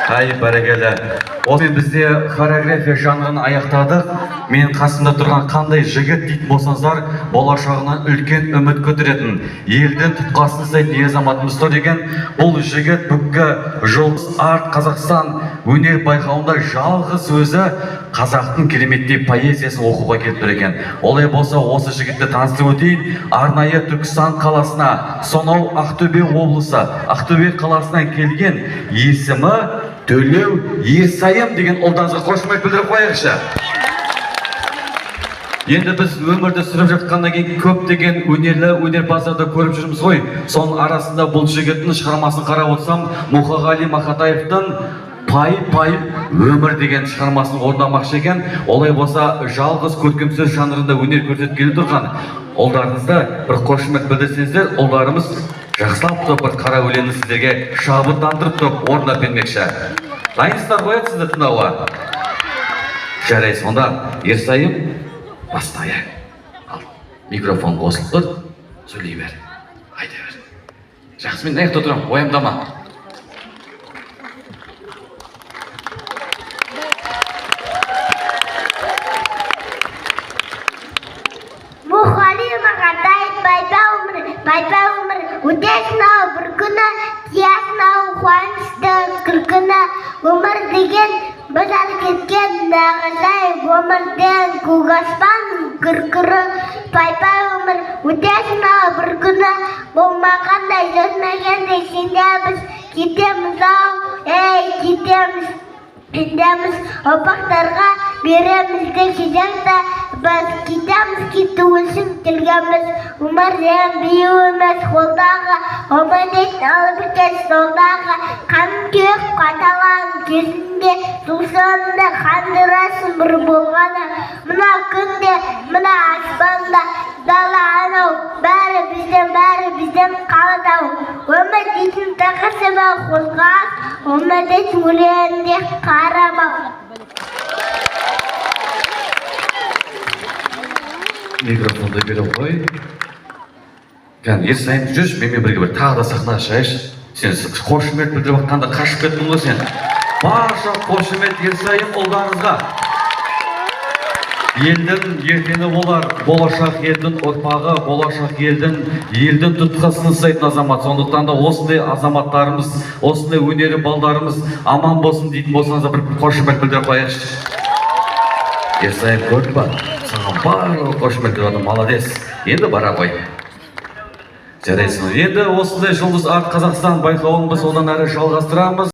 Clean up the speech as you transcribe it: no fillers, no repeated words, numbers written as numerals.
Ай, бәрекелді. Осы бізде хореография жанрын аяқтадық. Мен қасында тұрған қандай жігіт дейтін болсаңыздар, болашағынан үлкен үміт көтеретін, елдің тұтқасын сайтын азаматымыз тұр деген. Бұл жігіт бүгінгі Жұлдыз Арт Қазақстан өнер байқауында жалғыз өзі қазақтың кереметтей поэзиясын оқуға келіп тұр екен. Олай болса, осы жігітті таныстырып өтейін. Арнайы Түркістан қаласына, сонау Ақтөбе облысы, Ақтөбе қаласынан келген, есімі Төлеу Ерсайым деген ұлданызға қошемет білдіріп қояйықшы. Енді біз өмірді сүріп жатқаннан кейін көптеген өнерпаздарды көріп жүрміз ғой. Соның арасында бұл жігіттің шығармасын қарап отырсам, Мұқағали Мақатаевтың Пай өмір деген шығармасын орындамақшы екен. Олай болса, жалғыз көркемсөз жанрында өнер көрсеткелі тұрған ұлдарыңызды бір қошемет білдірсеңіздер, ұлдарымыз жақсылап тұрып бір қара өлеңді сіздерге шабыттандырып тұрып орындап бермекші. Дайынсыздар ғой сізді тыңдауға? Жарай, сонда Ерсайым бастайы. Ал, микрофон қосылып тұр, сөйлей бер, айта бер. Жақсы, мен аяқта тұрам, уайымдама. Мұқағали Мақатаев байба өмір, өте сынау бір күні, тия сынау қуанышты күлкіні. Өмір деген біз әркеткен нағызай, өмірден көк аспан күркірі. Байба өмір, өте сынау бір күні, болмағандай жөтмегенде сенде біз кетеміз-ау, кетеміз.Ендеміз опақтарға беремізді кезекті, біз кетеміз кетті өлсін келгенбіз. Өмірден бейі өмес қолдағы, өмірден алып өткен столдағы. Қаным кеуіп қаталған кезінде, сусынды қандырасың бір болғаны. Мына күнде, мына аспанда, дала анау, бәрі бізден қаладау. Өмір дейтін тақысы бар қозғас, өмір дейтін өлеңде қарамау. Микрофонды беріп қой. Ерсайым жүрші, менімен бірге бір тағы да сахнаға шығайыншы. Сен қошемет білдіріп жатқанда қашып кеттің ғой сен. Барша қошемет Ерсайым ұлдарыңызға. Елдің ертеңі болар, болашақ елдің ұрпағы, болашақ елдің тұтқасын сайтын азамат. Сондықтан да осындай азаматтарымыз, осындай өнері балдарымыз аман болсын дейтін болсаңызда бір қошемет білдіріп қояйықшы. Ерсайым көрді ба? Саған барлығы қошемет білдіріп жатыр, молодец. Енді бара ғой. Жарайсың. Енді осындай Жұлдыз Арт Қазақстан байқауын біз одан әрі жалғастырамыз.